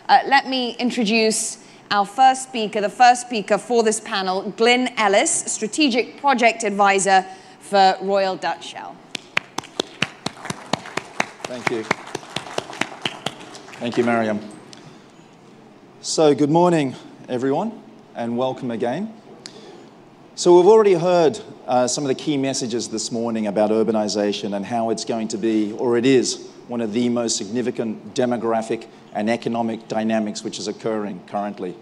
Let me introduce our first speaker, the first speaker for this panel, Glynn Ellis, Strategic Project Advisor for Royal Dutch Shell. Thank you. Thank you, Mariam. So good morning, everyone, and welcome again. So we've already heard some of the key messages this morning about urbanization and how it's going to be, or it is, one of the most significant demographic and economic dynamics which is occurring currently.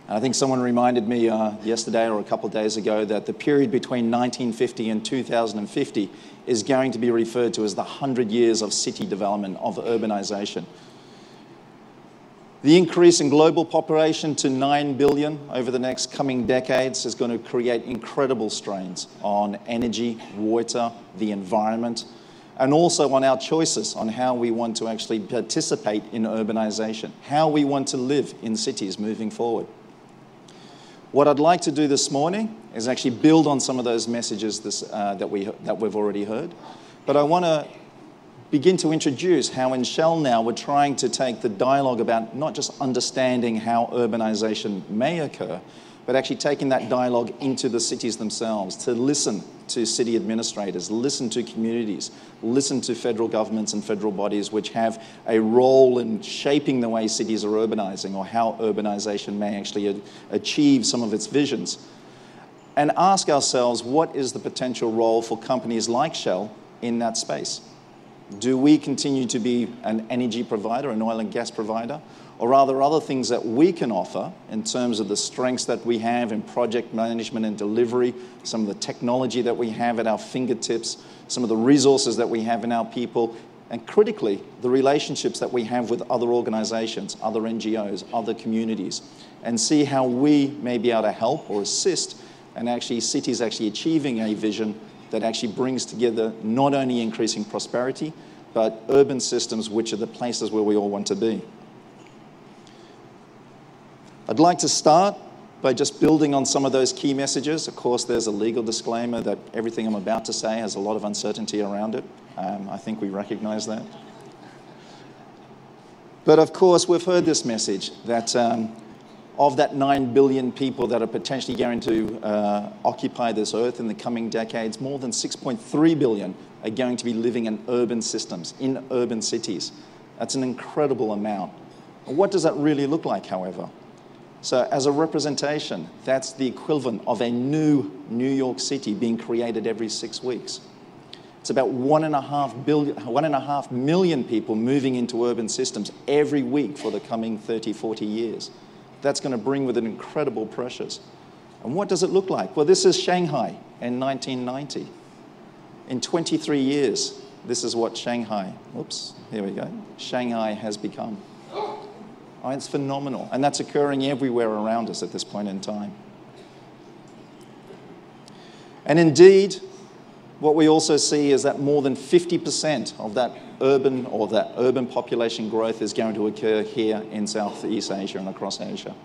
I think someone reminded me yesterday or a couple of days ago that the period between 1950 and 2050 is going to be referred to as the 100 years of city development, of urbanization. The increase in global population to 9 billion over the next coming decades is going to create incredible strains on energy, water, the environment, and also on our choices on how we want to actually participate in urbanization, how we want to live in cities moving forward. What I'd like to do this morning is actually build on some of those messages that we've already heard, but I want to begin to introduce how in Shell now we're trying to take the dialogue about not just understanding how urbanization may occur, but actually taking that dialogue into the cities themselves, to listen to city administrators, listen to communities, listen to federal governments and federal bodies which have a role in shaping the way cities are urbanizing or how urbanization may actually achieve some of its visions. And ask ourselves, what is the potential role for companies like Shell in that space? Do we continue to be an energy provider, an oil and gas provider? Or are there other things that we can offer in terms of the strengths that we have in project management and delivery, some of the technology that we have at our fingertips, some of the resources that we have in our people, and critically, the relationships that we have with other organizations, other NGOs, other communities, and see how we may be able to help or assist and actually cities actually achieving a vision that actually brings together not only increasing prosperity, but urban systems which are the places where we all want to be. I'd like to start by just building on some of those key messages. Of course, there's a legal disclaimer that everything I'm about to say has a lot of uncertainty around it. I think we recognize that. But of course, we've heard this message that of that 9 billion people that are potentially going to occupy this earth in the coming decades, more than 6.3 billion are going to be living in urban systems, in urban cities. That's an incredible amount. What does that really look like, however? So as a representation, that's the equivalent of a new New York City being created every 6 weeks. It's about 1.5 million people moving into urban systems every week for the coming 30, 40 years. That's going to bring with it incredible pressures. And what does it look like? Well, this is Shanghai in 1990. In 23 years, this is what Shanghai, Shanghai has become. Oh, it's phenomenal, and that's occurring everywhere around us at this point in time. And indeed, what we also see is that more than 50% of that urban population growth is going to occur here in Southeast Asia and across Asia.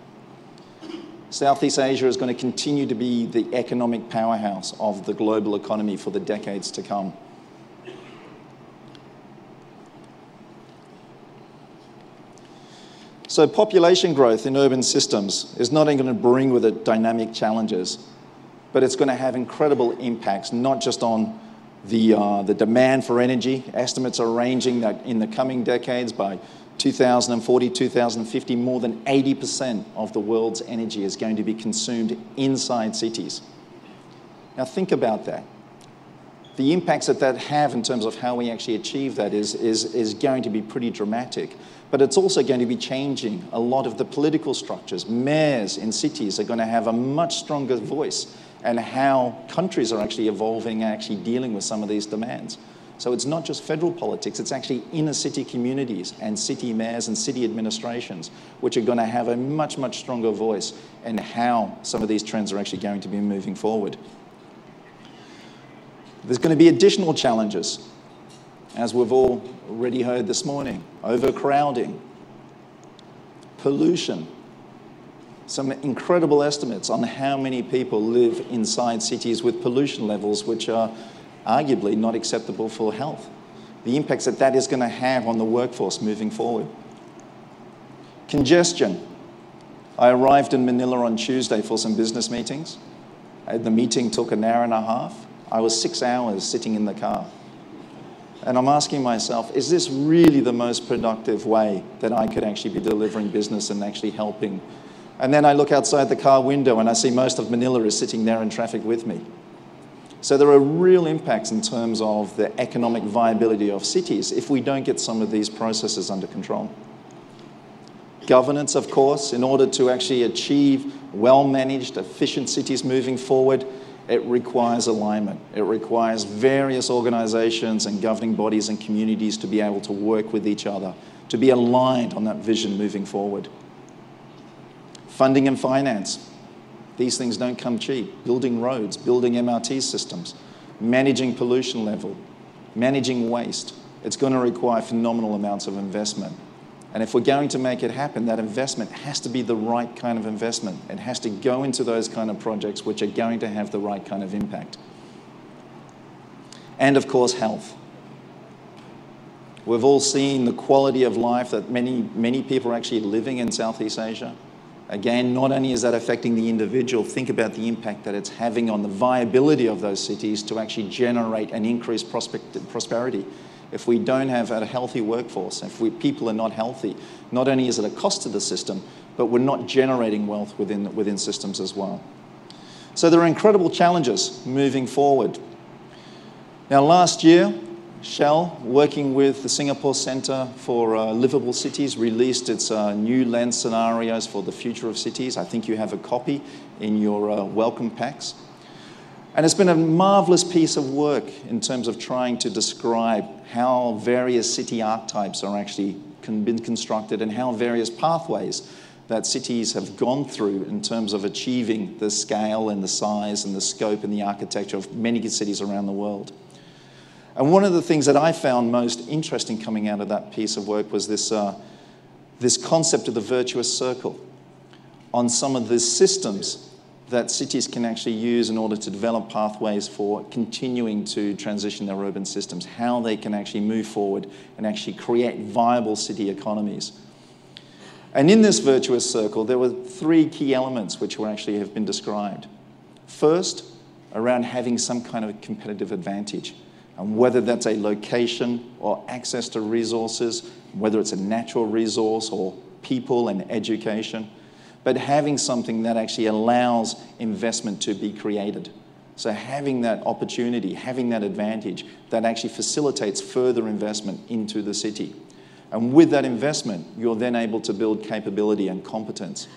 Southeast Asia is going to continue to be the economic powerhouse of the global economy for the decades to come. So population growth in urban systems is not only going to bring with it dynamic challenges, but it's going to have incredible impacts, not just on the demand for energy. Estimates are ranging that in the coming decades, by 2040, 2050, more than 80% of the world's energy is going to be consumed inside cities. Now think about that. The impacts that have in terms of how we actually achieve that is going to be pretty dramatic. But it's also going to be changing a lot of the political structures. Mayors in cities are going to have a much stronger voice in how countries are actually evolving and actually dealing with some of these demands. So it's not just federal politics, it's actually inner city communities and city mayors and city administrations which are going to have a much, much stronger voice in how some of these trends are actually going to be moving forward. There's going to be additional challenges, as we've already heard this morning: overcrowding, pollution. Some incredible estimates on how many people live inside cities with pollution levels which are arguably not acceptable for health. The impacts that is going to have on the workforce moving forward. Congestion. I arrived in Manila on Tuesday for some business meetings. The meeting took an hour and a half. I was 6 hours sitting in the car. And I'm asking myself, is this really the most productive way that I could actually be delivering business and actually helping? And then I look outside the car window and I see most of Manila is sitting there in traffic with me. So there are real impacts in terms of the economic viability of cities if we don't get some of these processes under control. Governance, of course, in order to actually achieve well-managed, efficient cities moving forward, it requires alignment. It requires various organizations and governing bodies and communities to be able to work with each other, to be aligned on that vision moving forward. Funding and finance. These things don't come cheap. Building roads, building MRT systems, managing pollution level, managing waste. It's going to require phenomenal amounts of investment. And if we're going to make it happen, that investment has to be the right kind of investment. It has to go into those kind of projects which are going to have the right kind of impact. And of course, health. We've all seen the quality of life that many people are actually living in Southeast Asia. Again, not only is that affecting the individual, think about the impact that it's having on the viability of those cities to actually generate and increase prosperity. If we don't have a healthy workforce, if people are not healthy, not only is it a cost to the system, but we're not generating wealth within systems as well. So there are incredible challenges moving forward. Now, last year, Shell, working with the Singapore Centre for Livable Cities, released its Newlands scenarios for the future of cities. I think you have a copy in your welcome packs. And it's been a marvelous piece of work in terms of trying to describe how various city archetypes are actually been constructed and how various pathways that cities have gone through in terms of achieving the scale and the size and the scope and the architecture of many cities around the world. And one of the things that I found most interesting coming out of that piece of work was this concept of the virtuous circle on some of the systems that cities can actually use in order to develop pathways for continuing to transition their urban systems, how they can actually move forward and actually create viable city economies. And in this virtuous circle, there were 3 key elements which have been described. First, around having some kind of competitive advantage, and whether that's a location or access to resources, whether it's a natural resource or people and education, but having something that actually allows investment to be created. So having that opportunity, having that advantage that actually facilitates further investment into the city. And with that investment, you're then able to build capability and competence.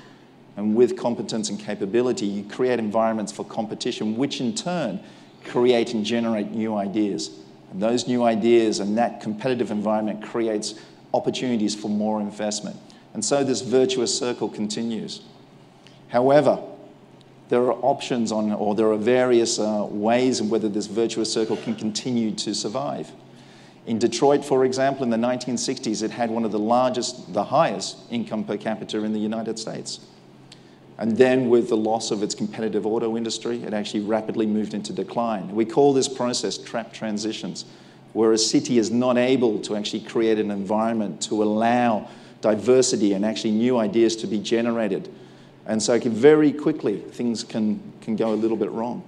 And with competence and capability, you create environments for competition, which in turn create and generate new ideas. And those new ideas and that competitive environment creates opportunities for more investment. And so this virtuous circle continues. However, there are options or there are various ways in whether this virtuous circle can continue to survive. In Detroit, for example, in the 1960s, it had one of the highest income per capita in the United States. And then with the loss of its competitive auto industry, it actually rapidly moved into decline. We call this process trap transitions, where a city is not able to actually create an environment to allow diversity and actually new ideas to be generated. And so very quickly, things can go a little bit wrong.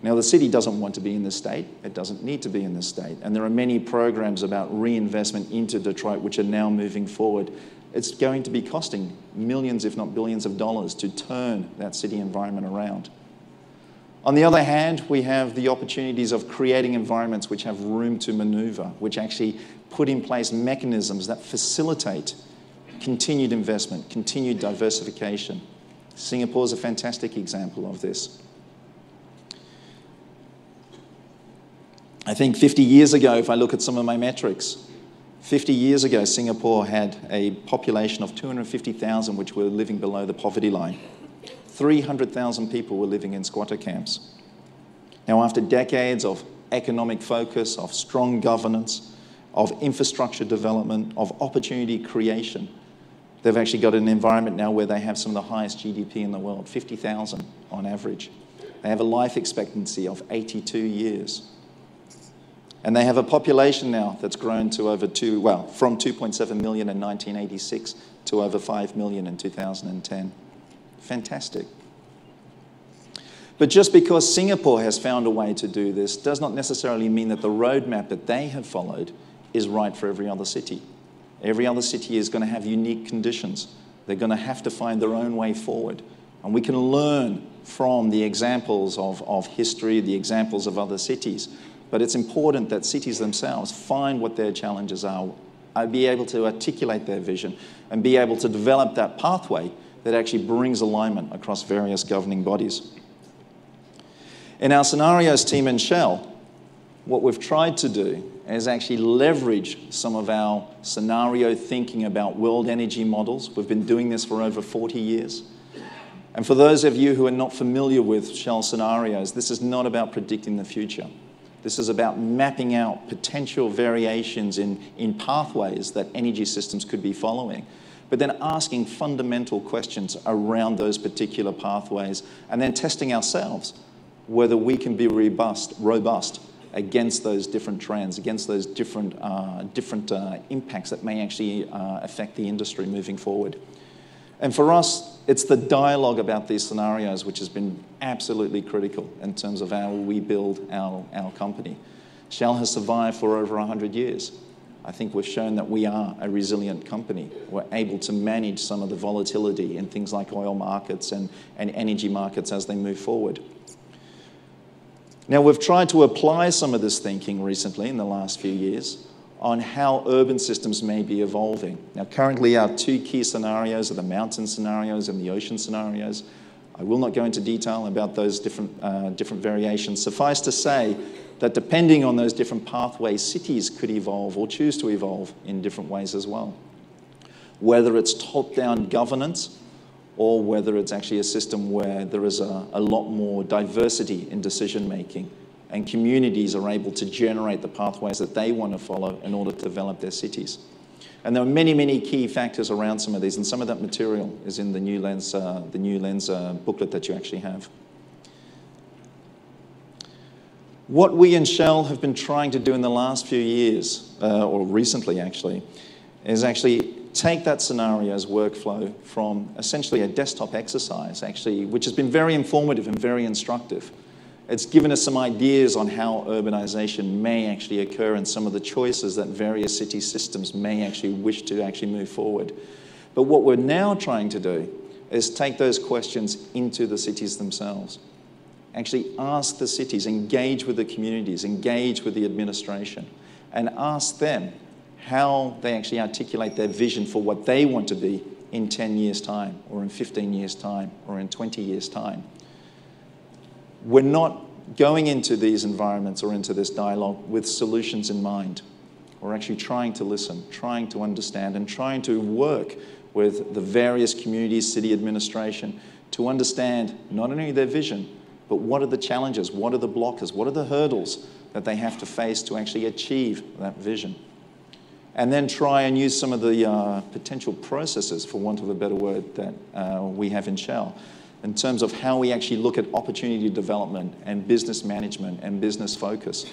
Now, the city doesn't want to be in this state. It doesn't need to be in this state. And there are many programs about reinvestment into Detroit which are now moving forward. It's going to be costing millions, if not billions of dollars to turn that city environment around. On the other hand, we have the opportunities of creating environments which have room to maneuver, which actually put in place mechanisms that facilitate continued investment, continued diversification. Singapore is a fantastic example of this. I think 50 years ago, if I look at some of my metrics, 50 years ago, Singapore had a population of 250,000 which were living below the poverty line. 300,000 people were living in squatter camps. Now, after decades of economic focus, of strong governance, of infrastructure development, of opportunity creation, they've actually got an environment now where they have some of the highest GDP in the world, 50,000 on average. They have a life expectancy of 82 years. And they have a population now that's grown to from 2.7 million in 1986 to over 5 million in 2010. Fantastic. But just because Singapore has found a way to do this does not necessarily mean that the roadmap that they have followed is right for every other city. Every other city is going to have unique conditions. They're going to have to find their own way forward. And we can learn from the examples of history, the examples of other cities. But it's important that cities themselves find what their challenges are, be able to articulate their vision, and be able to develop that pathway that actually brings alignment across various governing bodies. In our scenarios team in Shell, what we've tried to do is actually leverage some of our scenario thinking about world energy models. We've been doing this for over 40 years. And for those of you who are not familiar with Shell scenarios, this is not about predicting the future. This is about mapping out potential variations in pathways that energy systems could be following, but then asking fundamental questions around those particular pathways and then testing ourselves whether we can be robust against those different trends, against those different impacts that may actually affect the industry moving forward. And for us, it's the dialogue about these scenarios which has been absolutely critical in terms of how we build our company. Shell has survived for over 100 years. I think we've shown that we are a resilient company. We're able to manage some of the volatility in things like oil markets and energy markets as they move forward. Now, we've tried to apply some of this thinking recently in the last few years on how urban systems may be evolving. Now, currently our two key scenarios are the mountain scenarios and the ocean scenarios. I will not go into detail about those different variations. Suffice to say that depending on those different pathways, cities could evolve or choose to evolve in different ways as well. Whether it's top-down governance or whether it's actually a system where there is a lot more diversity in decision-making and communities are able to generate the pathways that they want to follow in order to develop their cities. And there are many, many key factors around some of these, and some of that material is in the Newlands booklet that you actually have. What we in Shell have been trying to do in the last few years, or recently actually, is actually take that scenarios workflow from essentially a desktop exercise, actually, which has been very informative and very instructive. It's given us some ideas on how urbanization may actually occur and some of the choices that various city systems may actually wish to actually move forward. But what we're now trying to do is take those questions into the cities themselves. Actually ask the cities, engage with the communities, engage with the administration, and ask them how they actually articulate their vision for what they want to be in 10 years' time, or in 15 years' time, or in 20 years' time. We're not going into these environments or into this dialogue with solutions in mind. We're actually trying to listen, trying to understand, and trying to work with the various communities, city administration, to understand not only their vision, but what are the challenges, what are the blockers, what are the hurdles that they have to face to actually achieve that vision. And then try and use some of the potential processes, for want of a better word, that we have in Shell, in terms of how we actually look at opportunity development and business management and business focus.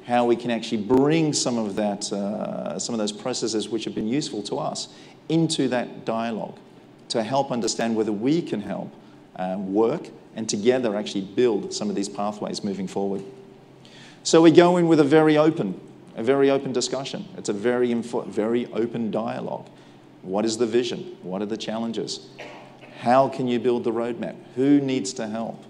How we can actually bring some of that, some of those processes which have been useful to us into that dialogue to help understand whether we can help work and together actually build some of these pathways moving forward. So we go in with a very open discussion. It's a very open dialogue. What is the vision? What are the challenges? How can you build the roadmap? Who needs to help?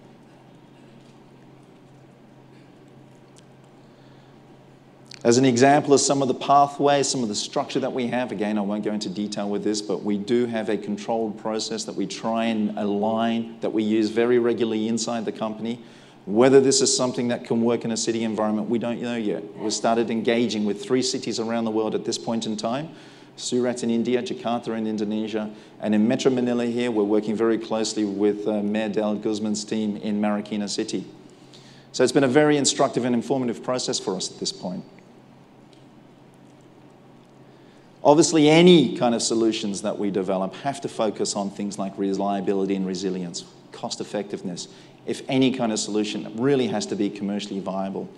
As an example of some of the pathways, some of the structure that we have, again, I won't go into detail with this, but we do have a controlled process that we try and align, that we use very regularly inside the company. Whether this is something that can work in a city environment, we don't know yet. We've started engaging with 3 cities around the world at this point in time. Surat in India, Jakarta in Indonesia, and in Metro Manila here, we're working very closely with Mayor Del Guzman's team in Marikina City. So it's been a very instructive and informative process for us at this point. Obviously, any kind of solutions that we develop have to focus on things like reliability and resilience, cost effectiveness. If any kind of solution really has to be commercially viable.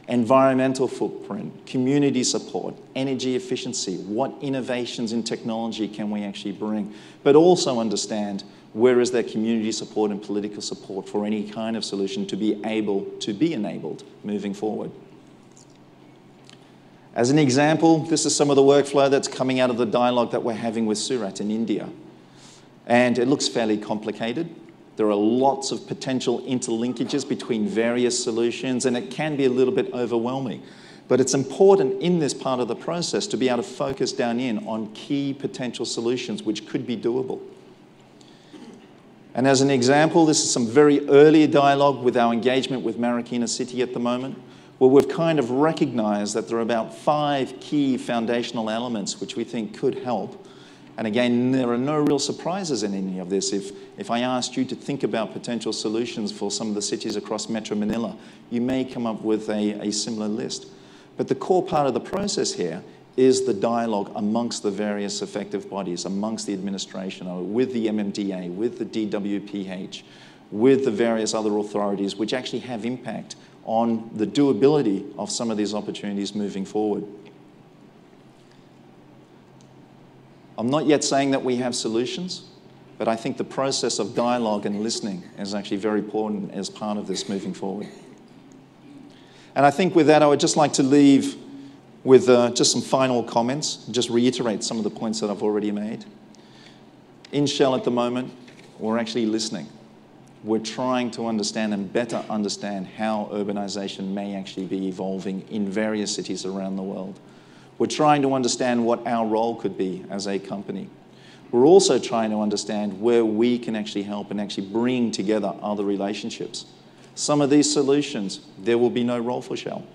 environmental footprint, community support, energy efficiency, what innovations in technology can we actually bring, but also understand where is there community support and political support for any kind of solution to be able to be enabled moving forward. As an example, this is some of the workflow that's coming out of the dialogue that we're having with Surat in India. And it looks fairly complicated. There are lots of potential interlinkages between various solutions, and it can be a little bit overwhelming. But it's important in this part of the process to be able to focus down in on key potential solutions which could be doable. And as an example, this is some very early dialogue with our engagement with Marikina City at the moment, where we've kind of recognized that there are about 5 key foundational elements which we think could help. And again, there are no real surprises in any of this. If I asked you to think about potential solutions for some of the cities across Metro Manila, you may come up with a similar list. But the core part of the process here is the dialogue amongst the various effective bodies, amongst the administration, with the MMDA, with the DWPH, with the various other authorities which actually have impact on the doability of some of these opportunities moving forward. I'm not yet saying that we have solutions, but I think the process of dialogue and listening is actually very important as part of this moving forward. And I think with that, I would just like to leave with just some final comments, just reiterate some of the points that I've already made. In Shell at the moment, we're actually listening. We're trying to understand and better understand how urbanization may actually be evolving in various cities around the world. We're trying to understand what our role could be as a company. We're also trying to understand where we can actually help and actually bring together other relationships. Some of these solutions, there will be no role for Shell.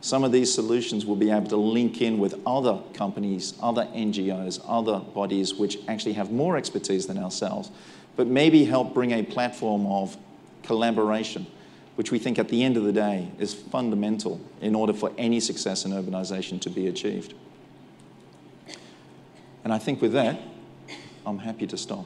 Some of these solutions will be able to link in with other companies, other NGOs, other bodies which actually have more expertise than ourselves, but maybe help bring a platform of collaboration, which we think at the end of the day is fundamental in order for any success in urbanization to be achieved. And I think with that, I'm happy to stop.